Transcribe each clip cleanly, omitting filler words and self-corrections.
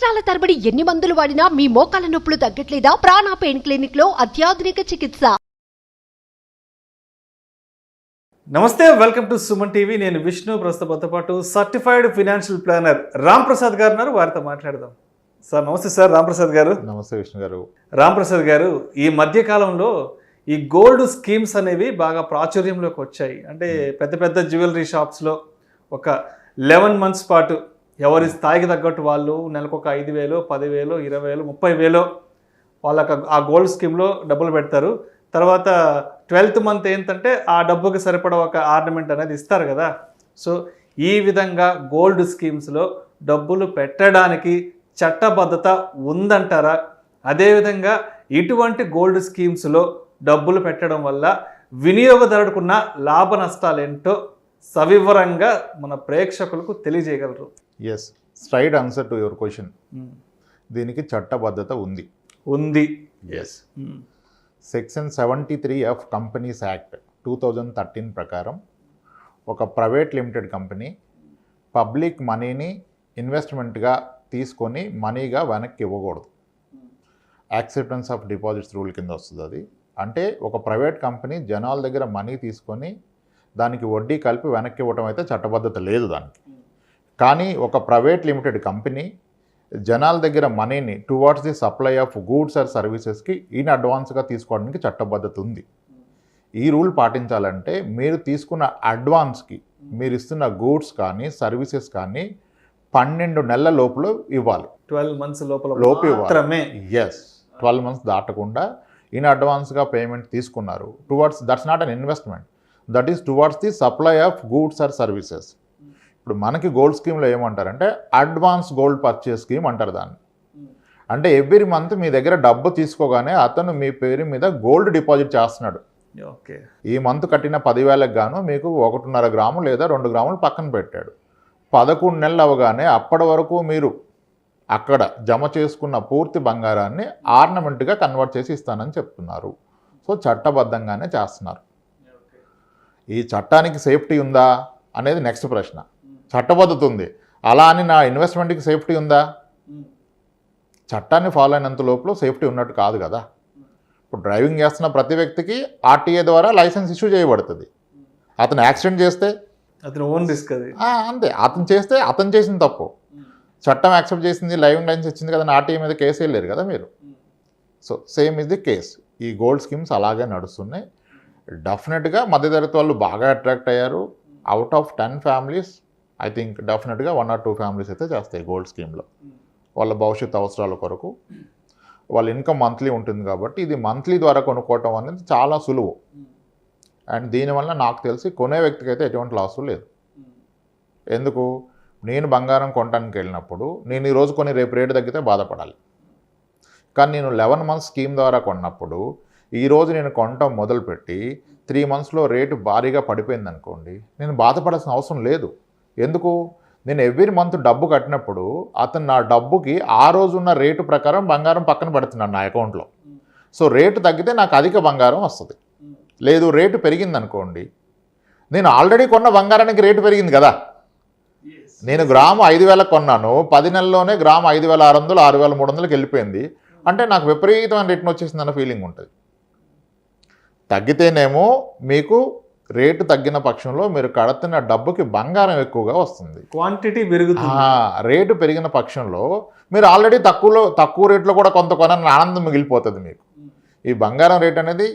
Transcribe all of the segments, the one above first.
సంవత్సరాల తరబడి ఎన్ని మందులు వాడినా మీ మోకాల నొప్పులు తగ్గట్లేదా? ప్రాణ పెయిన్ క్లినిక్ లో అత్యాధునిక చికిత్స. నమస్తే, వెల్కమ్ టు సుమన్ టీవీ. నేను విష్ణు. ప్రస్తుతంతో పాటు certified financial planner Ram Prasad గారు ఉన్నారు. వారితో మాట్లాడదాం. సార్ నమస్తే. సార్ రామ్ ప్రసాద్ గారు. నమస్తే విష్ణు గారు. రామ్ ప్రసాద్ గారు, ఈ మధ్య కాలంలో ఈ గోల్డ్ స్కీమ్స్ అనేవి బాగా ప్రాచుర్యంలోకి వచ్చాయి. అంటే పెద్ద పెద్ద జ్యువెలరీ షాప్స్లో ఒక 11 months పాటు ఎవరి స్థాయికి తగ్గట్టు వాళ్ళు నెలకు ఒక 5,000, 10,000, 20,000, 30,000 వాళ్ళకి ఆ గోల్డ్ స్కీమ్లో డబ్బులు పెడతారు. తర్వాత 12th month ఏంటంటే ఆ డబ్బుకి సరిపడా ఒక ఆర్నమెంట్ అనేది ఇస్తారు కదా. సో ఈ విధంగా గోల్డ్ స్కీమ్స్లో డబ్బులు పెట్టడానికి చట్టబద్ధత ఉందంటారా? అదేవిధంగా ఇటువంటి గోల్డ్ స్కీమ్స్లో డబ్బులు పెట్టడం వల్ల వినియోగదారుడుకున్న లాభ నష్టాలు ఏంటో సవివరంగా మన ప్రేక్షకులకు తెలియజేయగలరు? Yes, straight answer to your question. దీనికి చట్టబద్ధత ఉంది. Yes. Section 73 of companies act 2013 ప్రకారం ఒక ప్రైవేట్ లిమిటెడ్ కంపెనీ పబ్లిక్ మనీని ఇన్వెస్ట్మెంట్గా తీసుకొని మనీగా వెనక్కి ఇవ్వకూడదు. యాక్సెప్టెన్స్ ఆఫ్ డిపాజిట్స్ రూల్ కింద వస్తుంది అది. అంటే ఒక ప్రైవేట్ కంపెనీ జనాల దగ్గర మనీ తీసుకొని దానికి వడ్డీ కలిపి వెనక్కి ఇవ్వడం అయితే చట్టబద్ధత లేదు దానికి. కానీ ఒక ప్రైవేట్ లిమిటెడ్ కంపెనీ జనాల దగ్గర మనీని towards the supply of goods or సర్వీసెస్కి ఇన్ అడ్వాన్స్గా తీసుకోవడానికి చట్టబద్ధత ఉంది. ఈ రూల్ పాటించాలంటే మీరు తీసుకున్న అడ్వాన్స్కి మీరు ఇస్తున్న గూడ్స్ కానీ సర్వీసెస్ కానీ 12 నెలల లోపల ఇవ్వాలి. 12 months లోపు ఇవ్వాలి. ఎస్, 12 months దాటకుండా ఇన్ అడ్వాన్స్గా పేమెంట్ తీసుకున్నారు. Towards that's not an investment, that is towards the supply of goods or services. ఇప్పుడు మనకి గోల్డ్ స్కీమ్లో ఏమంటారంటే అడ్వాన్స్ గోల్డ్ పర్చేస్ స్కీమ్ అంటారు దాన్ని. అంటే ఎవ్రీ మంత్ మీ దగ్గర డబ్బు తీసుకోగానే అతను మీ పేరు మీద గోల్డ్ డిపాజిట్ చేస్తున్నాడు. ఓకే. ఈ మంత్ కట్టిన 10,000కి గాను మీకు 1.5 గ్రాము లేదా 2 గ్రాములు పక్కన పెట్టాడు. 11 నెలలు అవగానే అప్పటి వరకు మీరు అక్కడ జమ చేసుకున్న పూర్తి బంగారాన్ని ఆర్నమెంట్గా కన్వర్ట్ చేసి ఇస్తానని చెప్తున్నారు. సో చట్టబద్ధంగానే చేస్తున్నారు. ఈ చట్టానికి సేఫ్టీ ఉందా అనేది నెక్స్ట్ ప్రశ్న. చట్టబద్ధత ఉంది, అలా అని నా ఇన్వెస్ట్మెంట్కి సేఫ్టీ ఉందా? చట్టాన్ని ఫాలో అయినంత లోపల సేఫ్టీ ఉన్నట్టు కాదు కదా. ఇప్పుడు డ్రైవింగ్ చేస్తున్న ప్రతి వ్యక్తికి ఆర్టీఏ ద్వారా లైసెన్స్ ఇష్యూ చేయబడుతుంది. అతను యాక్సిడెంట్ చేస్తే అతను ఓన్ రిస్క్ అది. అంతే, అతను చేసిన తప్పు. చట్టం యాక్సెప్ట్ చేసింది, డ్రైవింగ్ లైసెన్స్ ఇచ్చింది కదా, ఆర్టీఏ మీద కేసు వెళ్ళారు కదా మీరు. So same is the case. ఈ గోల్డ్ స్కీమ్స్ అలాగే నడుస్తున్నాయి. డెఫినెట్గా మధ్యతరగతి వాళ్ళు బాగా అట్రాక్ట్ అయ్యారు. Out of 10 families I think డెఫినెట్గా 1 or 2 families అయితే చేస్తాయి గోల్డ్ స్కీమ్లో. వాళ్ళ భవిష్యత్ అవసరాల కొరకు వాళ్ళ ఇన్కమ్ మంత్లీ ఉంటుంది కాబట్టి ఇది మంత్లీ ద్వారా కొనుక్కోవటం అనేది చాలా సులువు. అండ్ దీనివల్ల నాకు తెలిసి కొనే వ్యక్తికి అయితే ఎటువంటి లాసు లేదు. ఎందుకు? నేను బంగారం కొనడానికి వెళ్ళినప్పుడు నేను ఈరోజు కొని రేపు రేటు తగ్గితే బాధపడాలి. కానీ నేను 11 months స్కీమ్ ద్వారా కొన్నప్పుడు ఈరోజు నేను కొనటం మొదలుపెట్టి 3 monthsలో రేటు భారీగా పడిపోయింది అనుకోండి, నేను బాధపడాల్సిన అవసరం లేదు. ఎందుకు? నేను ఎవ్రీ మంత్ డబ్బు కట్టినప్పుడు అతను నా డబ్బుకి ఆ రోజు ఉన్న రేటు ప్రకారం బంగారం పక్కన పెడుతున్నాడు నా అకౌంట్లో. సో రేటు తగ్గితే నాకు అధిక బంగారం వస్తుంది. లేదు రేటు పెరిగింది అనుకోండి, నేను ఆల్రెడీ కొన్న బంగారానికి రేటు పెరిగింది కదా. నేను గ్రాము 5,000 కొన్నాను, 10 నెలల్లోనే గ్రాము 5,600, 6,300కి వెళ్ళిపోయింది అంటే నాకు విపరీతమైన రిటర్న్ వచ్చేసింది అన్న ఫీలింగ్ ఉంటుంది. తగ్గితేనేమో మీకు రేటు తగ్గిన పక్షంలో మీరు కడుతున్న డబ్బుకి బంగారం ఎక్కువగా వస్తుంది, క్వాంటిటీ పెరుగుతుంది. రేటు పెరిగిన పక్షంలో మీరు ఆల్రెడీ తక్కువ రేట్లో కూడా కొంత కొనని ఆనందం మిగిలిపోతుంది మీకు. ఈ బంగారం రేట్ అనేది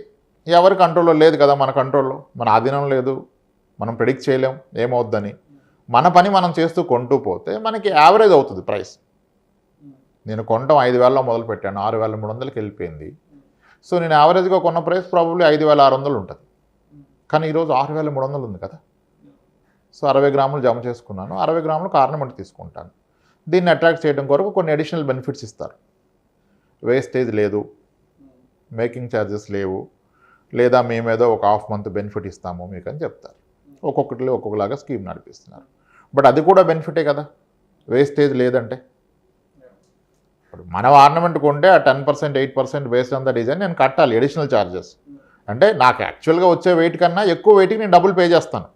ఎవరి కంట్రోల్లో లేదు కదా, మన కంట్రోల్లో, మన ఆధీనం లేదు. మనం ప్రెడిక్ట్ చేయలేం ఏమవుద్దని. మన పని మనం చేస్తూ కొంటూ పోతే మనకి యావరేజ్ అవుతుంది ప్రైస్. నేను కొనటం 5,000లో మొదలు పెట్టాను, 6,300కి వెళ్ళిపోయింది. సో నేను యావరేజ్గా కొన్న ప్రైస్ ప్రాబబ్లీ 5,600 ఉంటుంది. కానీ ఈరోజు 6,300 ఉంది కదా. సో 60 గ్రాములు జమ చేసుకున్నాను, 60 గ్రాములకు ఆర్నమెంట్ తీసుకుంటాను. దీన్ని అట్రాక్ట్ చేయడం కొరకు కొన్ని అడిషనల్ బెనిఫిట్స్ ఇస్తారు. వేస్టేజ్ లేదు, మేకింగ్ ఛార్జెస్ లేవు, లేదా మేమేదో ఒక 1/2 month బెనిఫిట్ ఇస్తాము మీకు అని చెప్తారు. ఒక్కొక్కటిలో ఒక్కొక్కలాగా స్కీమ్ నడిపిస్తున్నారు. బట్ అది కూడా బెనిఫిటే కదా, వేస్టేజ్ లేదంటే. ఇప్పుడు మనం ఆర్నమెంట్ కొంటే ఆ 10%, 8% బేస్డ్ ఆన్ ద డిజైన్ నేను కట్టాలి అడిషనల్ ఛార్జెస్. అంటే నాకు యాక్చువల్గా వచ్చే వెయిట్ కన్నా ఎక్కువ వెయిట్కి నేను డబ్బులు పే చేస్తాను,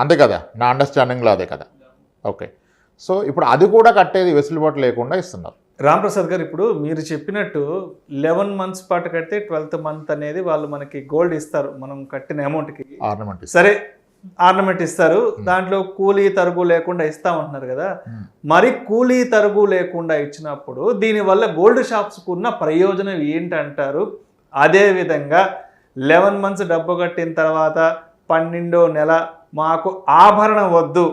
అంతే కదా, నా అండర్స్టాండింగ్లో అదే కదా. ఓకే, సో ఇప్పుడు అది కూడా కట్టేది వెసులుబాటు లేకుండా ఇస్తున్నారు. రామ్ ప్రసాద్ గారు, ఇప్పుడు మీరు చెప్పినట్టు 11 months పాటు కడితే 12th month అనేది వాళ్ళు మనకి గోల్డ్ ఇస్తారు మనం కట్టిన అమౌంట్కి. ఆర్నమెంట్ సరే, ఆర్నమెంట్ ఇస్తారు, దాంట్లో కూలీ తరుగు లేకుండా ఇస్తామంటున్నారు కదా. మరి కూలీ తరుగు లేకుండా ఇచ్చినప్పుడు దీనివల్ల గోల్డ్ షాప్స్కు ఉన్న ప్రయోజనం ఏంటంటారు? అదేవిధంగా 11 months డబ్బు కట్టిన తర్వాత 12వ నెల మాకు ఆభరణం వద్దు,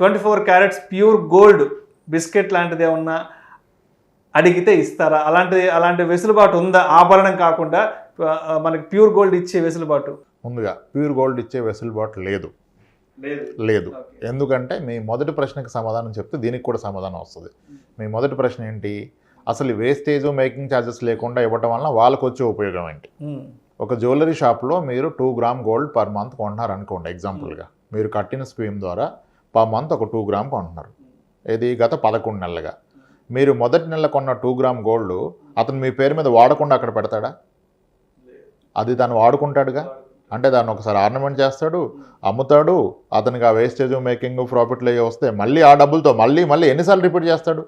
24 carats ప్యూర్ గోల్డ్ బిస్కెట్ లాంటిది ఏమన్నా అడిగితే ఇస్తారా? అలాంటి వెసులుబాటు ఉందా? ఆభరణం కాకుండా మనకి ప్యూర్ గోల్డ్ ఇచ్చే వెసులుబాటు ముందుగా ప్యూర్ గోల్డ్ ఇచ్చే వెసులుబాటు లేదు. ఎందుకంటే మీ మొదటి ప్రశ్నకి సమాధానం చెప్తే దీనికి కూడా సమాధానం వస్తుంది. మీ మొదటి ప్రశ్న ఏంటి? అసలు వేస్టేజ్ మేకింగ్ ఛార్జెస్ లేకుండా ఇవ్వటం వలన వాళ్ళకు వచ్చే ఉపయోగం ఏంటి? ఒక జ్యువెలరీ షాప్లో మీరు 2 grams గోల్డ్ పర్ మంత్ కొంటున్నారు అనుకోండి. ఎగ్జాంపుల్గా మీరు కట్టిన స్కీమ్ ద్వారా పర్ మంత్ ఒక 2 grams కొంటున్నారు. ఇది గత 11 నెలలుగా. మీరు మొదటి నెల కొన్న 2 grams గోల్డ్ అతను మీ పేరు మీద వాడకుండా అక్కడ పెడతాడా? అది దాన్ని వాడుకుంటాడుగా. అంటే దాన్ని ఒకసారి ఆర్నమెంట్ చేస్తాడు, అమ్ముతాడు, అతనికి ఆ వేస్టేజ్ మేకింగ్ ప్రాఫిట్లు అయ్యి వస్తే మళ్ళీ ఆ డబ్బులతో మళ్ళీ ఎన్నిసార్లు రిపీట్ చేస్తాడు?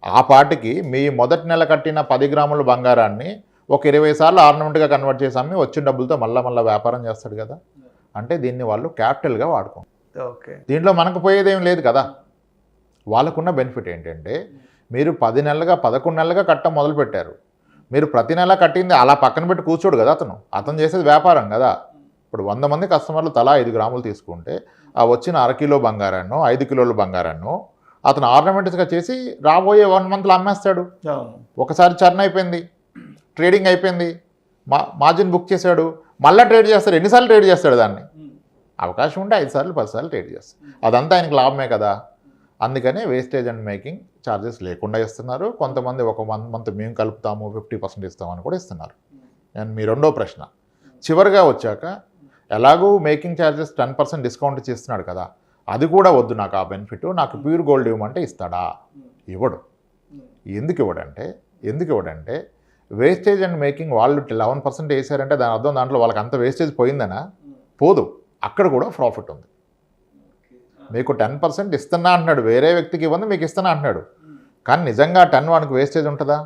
ఆ పాటికి మీ మొదటి నెల కట్టిన 10 grams బంగారాన్ని ఒక 20 సార్లు ఆర్నమెంట్గా కన్వర్ట్ చేసి అమ్మి వచ్చిన డబ్బులతో మళ్ళీ వ్యాపారం చేస్తాడు కదా. అంటే దీన్ని వాళ్ళు క్యాపిటల్గా వాడుకుంటారు. ఓకే, దీంట్లో మనకు పోయేదేం లేదు కదా. వాళ్ళకున్న బెనిఫిట్ ఏంటంటే మీరు 10 నెలలుగా 11 నెలలుగా కట్టడం మొదలుపెట్టారు. మీరు ప్రతి నెల కట్టింది అలా పక్కన పెట్టి కూర్చోడు కదా. అతను చేసేది వ్యాపారం కదా. ఇప్పుడు 100 మంది కస్టమర్లు తలా 5 grams తీసుకుంటే ఆ వచ్చిన 1/2 kilo బంగారాన్నో 5 kilos బంగారాన్నో అతను ఆర్నమెంట్స్గా చేసి రాబోయే 1 monthలో అమ్మేస్తాడు. ఒకసారి చర్న్ అయిపోయింది, ట్రేడింగ్ అయిపోయింది, మార్జిన్ బుక్ చేశాడు, మళ్ళీ ట్రేడ్ చేస్తాడు. ఎన్నిసార్లు ట్రేడ్ చేస్తాడు? దాన్ని అవకాశం ఉంటే 5 సార్లు 10 సార్లు ట్రేడ్ చేస్తాడు. అదంతా ఆయనకు లాభమే కదా. అందుకనే వేస్టేజ్ అండ్ మేకింగ్ ఛార్జెస్ లేకుండా ఇస్తున్నారు. కొంతమంది ఒక మంత్ మేము కలుపుతాము 50% ఇస్తామని కూడా ఇస్తున్నారు. అండ్ మీ రెండో ప్రశ్న చివరిగా వచ్చాక ఎలాగూ మేకింగ్ ఛార్జెస్ 10% డిస్కౌంట్ ఇచ్చి ఇస్తున్నాడు కదా, అది కూడా వద్దు నాకు ఆ బెనిఫిట్, నాకు ప్యూర్ గోల్డ్ ఇవ్వమంటే ఇస్తాడా? ఇవ్వడు. ఎందుకు ఇవ్వడంటే వేస్టేజ్ అండ్ మేకింగ్ వాళ్ళు 11% వేసారంటే దాని అర్థం దాంట్లో వాళ్ళకి అంత వేస్టేజ్ పోయిందనా? పోదు. అక్కడ కూడా ప్రాఫిట్ ఉంది. మీకు 10% ఇస్తున్నా అంటున్నాడు, వేరే వ్యక్తికి ఇవ్వండి మీకు ఇస్తున్నా అంటున్నాడు. కానీ నిజంగా 10 వానికి వేస్టేజ్ ఉంటుందా?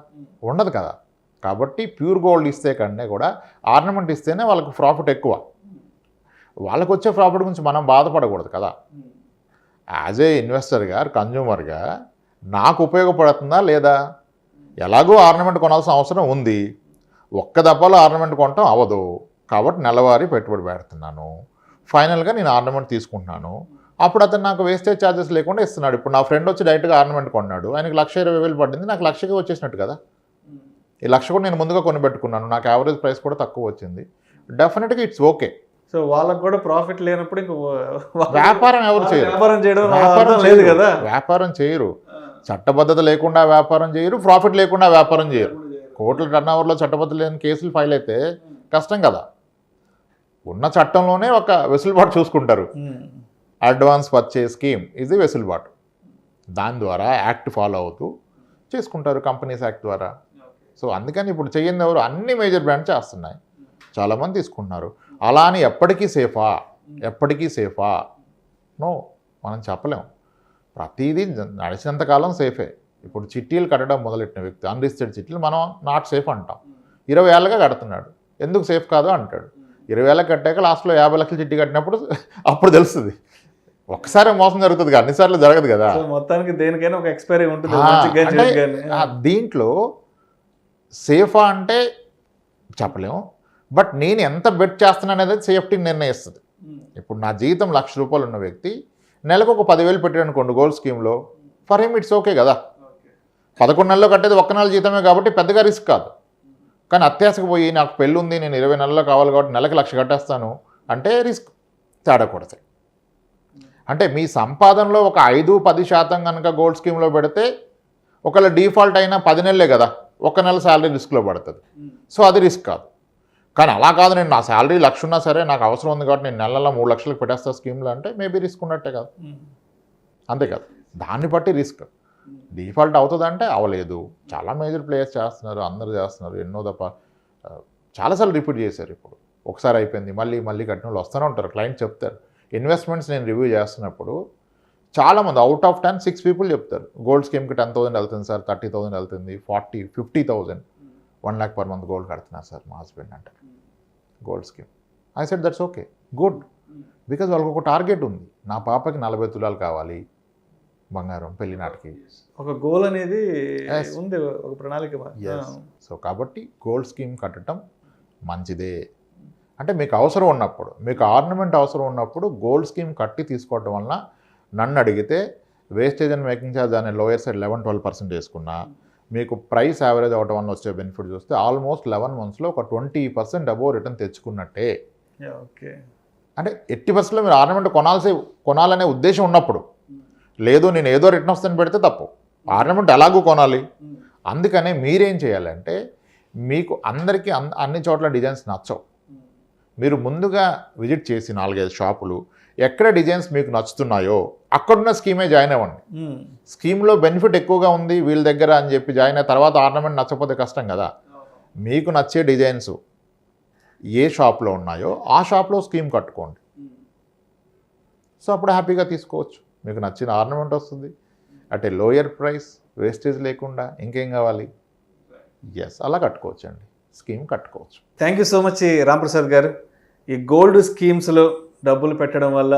ఉండదు కదా. కాబట్టి ప్యూర్ గోల్డ్ ఇస్తే కన్నా కూడా ఆర్నమెంట్ ఇస్తేనే వాళ్ళకి ప్రాఫిట్ ఎక్కువ. వాళ్ళకు వచ్చే ప్రాఫిట్ గురించి మనం బాధపడకూడదు కదా. యాజ్ ఏ ఇన్వెస్టర్గా కన్జ్యూమర్గా నాకు ఉపయోగపడుతుందా లేదా? ఎలాగో ఆర్నమెంట్ కొనాల్సిన అవసరం ఉంది. ఒక్క దెబ్బలో ఆర్నమెంట్ కొనటం అవ్వదు. కాబట్టి నెలవారీ పెట్టుబడి పెడుతున్నాను, ఫైనల్గా నేను ఆర్నమెంట్ తీసుకుంటున్నాను. అప్పుడు అతను నాకు వేస్టేజ్ ఛార్జెస్ లేకుండా ఇస్తున్నాడు. ఇప్పుడు నా ఫ్రెండ్ వచ్చి డైరెక్ట్గా ఆర్నమెంట్ కొన్నాడు, ఆయనకి 1,20,000 పడింది, నాకు 1,00,000 వచ్చేసినట్టు కదా. ఈ 1,00,000 కూడా నేను ముందుగా కొనిపెట్టుకున్నాను, నాకు యావరేజ్ ప్రైస్ కూడా తక్కువ వచ్చింది. డెఫినెట్గా ఇట్స్ ఓకే. సో వాళ్ళకు కూడా ప్రాఫిట్ లేనప్పుడు వ్యాపారం ఎవరు చేయరు, వ్యాపారం చేయరు. చట్టబద్ధత లేకుండా వ్యాపారం చేయరు, ప్రాఫిట్ లేకుండా వ్యాపారం చేయరు. కోట్ల టర్నోవర్లో చట్టబద్ధత లేని కేసులు ఫైల్ అయితే కష్టం కదా. ఉన్న చట్టంలోనే ఒక వెసులుబాటు చూసుకుంటారు. అడ్వాన్స్ పర్చేజ్ స్కీమ్ ఇది వెసులుబాటు. దాని ద్వారా యాక్ట్ ఫాలో అవుతూ చేసుకుంటారు, కంపెనీస్ యాక్ట్ ద్వారా. సో అందుకని ఇప్పుడు చెయ్యింది ఎవరు? అన్ని మేజర్ బ్రాండ్స్ చేస్తున్నాయి, చాలామంది తీసుకుంటున్నారు. అలా అని ఎప్పటికీ సేఫా? నో, మనం చెప్పలేము. ప్రతిదీ నడిచినంతకాలం సేఫే. ఇప్పుడు చిట్టీలు కట్టడం మొదలెట్టిన వ్యక్తి, అన్రిజిస్టర్డ్ చిట్టీలు మనం నాట్ సేఫ్ అంటాం. 20 ఏళ్ళగా కడుతున్నాడు, ఎందుకు సేఫ్ కాదు అంటాడు. 20 ఏళ్ళకి కట్టాక లాస్ట్లో 50 లక్షలు చిట్టి కట్టినప్పుడు అప్పుడు తెలుస్తుంది. ఒక్కసారి మోసం జరుగుతుంది కదా, అన్నిసార్లు జరగదు కదా. మొత్తానికి దేనికైనా ఒక ఎక్స్పైరీ ఉంటుంది. దీంట్లో సేఫా అంటే చెప్పలేము. బట్ నేను ఎంత బెట్ చేస్తున్నాను అనేది సేఫ్టీని నిర్ణయిస్తుంది. ఇప్పుడు నా జీతం 1,00,000 రూపాయలు ఉన్న వ్యక్తి నెలకు ఒక 10,000 పెట్టాడు అనుకోండి గోల్డ్ స్కీమ్లో, ఫర్ హిమ్ ఇట్స్ ఓకే కదా. 11 నెలల్లో కట్టేది 1 నెల జీతమే కాబట్టి పెద్దగా రిస్క్ కాదు. కానీ అత్యాశకు పోయి నాకు పెళ్ళి ఉంది, నేను 20 నెలల్లో కావాలి కాబట్టి నెలకు 1,00,000 కట్టేస్తాను అంటే రిస్క్ తేడా కొడతాయి. అంటే మీ సంపాదనలో ఒక 5-10% కనుక గోల్డ్ స్కీమ్లో పెడితే ఒకవేళ డిఫాల్ట్ అయినా 10 నెలలే కదా, 1 నెల శాలరీ రిస్క్లో పడుతుంది. సో అది రిస్క్ కాదు. కానీ అలా కాదు, నేను నా శాలరీ 1,00,000 ఉన్నా సరే నాకు అవసరం ఉంది కాబట్టి నేను నెలలో 3 లక్షలకు పెట్టేస్తా స్కీమ్లో అంటే మేబీ రిస్క్ ఉన్నట్టే కాదు. అంతే కాదు, దాన్ని బట్టి రిస్క్. డిఫాల్ట్ అవుతుందంటే అవ్వలేదు. చాలా మేజర్ ప్లేయర్స్ చేస్తున్నారు, అందరూ చేస్తున్నారు. ఎన్నో తప్ప చాలాసార్లు రిపీట్ చేశారు. ఇప్పుడు ఒకసారి అయిపోయింది, మళ్ళీ కట్టిన వాళ్ళు వస్తూనే ఉంటారు. క్లయింట్ చెప్తారు. ఇన్వెస్ట్మెంట్స్ నేను రివ్యూ చేస్తున్నప్పుడు చాలామంది అవుట్ ఆఫ్ 10 6 పీపుల్ చెప్తారు గోల్డ్ స్కీమ్కి 10,000 వెళ్తుంది సార్, 30,000 వెళ్తుంది, 40,000 50,000 1 lakh per month గోల్డ్ కడుతున్నారు సార్ మా హస్బెండ్ అంటారు gold scheme. I said that's okay good, because వాళ్ళకి ఒక టార్గెట్ ఉంది, నా పాపకి 40 తులాలు కావాలి బంగారం పెళ్లి నాటికి. ఒక గోల్ అనేది ఉంది, ఒక ప్రణాళిక. సో కాబట్టి గోల్డ్ స్కీమ్ కట్టడం మంచిదే. అంటే మీకు అవసరం ఉన్నప్పుడు, మీకు ఆర్నమెంట్ అవసరం ఉన్నప్పుడు గోల్డ్ స్కీమ్ కట్టి తీసుకోవడం వలన నన్ను అడిగితే వేస్టేజ్ అండ్ మేకింగ్ ఛార్జ్ అనే లోయర్ సైడ్ 11-12% వేసుకున్నా మీకు ప్రైస్ యావరేజ్ అవడం వల్ల వచ్చే బెనిఫిట్ చూస్తే ఆల్మోస్ట్ 11 monthsలో ఒక 20% అబోవ్ రిటర్న్ తెచ్చుకున్నట్టే. ఓకే, అంటే 80%లో మీరు ఆర్నమెంట్ కొనాలనే ఉద్దేశం ఉన్నప్పుడు, లేదు నేను ఏదో రిటర్న్ వస్తుందని పెడితే తప్పు, ఆర్నమెంట్ ఎలాగూ కొనాలి. అందుకనే మీరేం చేయాలంటే, మీకు అందరికీ అన్ని చోట్ల డిజైన్స్ నచ్చవు, మీరు ముందుగా విజిట్ చేసి 4-5 షాపులు ఎక్కడ డిజైన్స్ మీకు నచ్చుతున్నాయో అక్కడున్న స్కీమే జాయిన్ అవ్వండి. స్కీమ్లో బెనిఫిట్ ఎక్కువగా ఉంది వీళ్ళ దగ్గర అని చెప్పి జాయిన్ అయిన తర్వాత ఆర్నమెంట్ నచ్చకపోతే కష్టం కదా. మీకు నచ్చే డిజైన్స్ ఏ షాప్లో ఉన్నాయో ఆ షాప్లో స్కీమ్ కట్టుకోండి. సో అప్పుడు హ్యాపీగా తీసుకోవచ్చు, మీకు నచ్చిన ఆర్నమెంట్ వస్తుంది at a lower price, wastage లేకుండా. ఇంకేం కావాలి? ఎస్, అలా కట్టుకోవచ్చండి, స్కీమ్ కట్టుకోవచ్చు. Thank you so much Ramprasad గారు. ఈ గోల్డ్ స్కీమ్స్లో డబ్బులు పెట్టడం వల్ల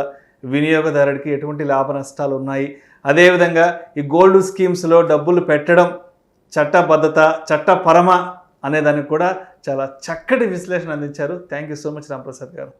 వినియోగదారుడికి ఎటువంటి లాభ నష్టాలు ఉన్నాయి, అదేవిధంగా ఈ గోల్డ్ స్కీమ్స్లో డబ్బులు పెట్టడం చట్టబద్ధత చట్టపరమ అనేదానికి కూడా చాలా చక్కటి విశ్లేషణ అందించారు. Thank you so much Ramprasad గారు.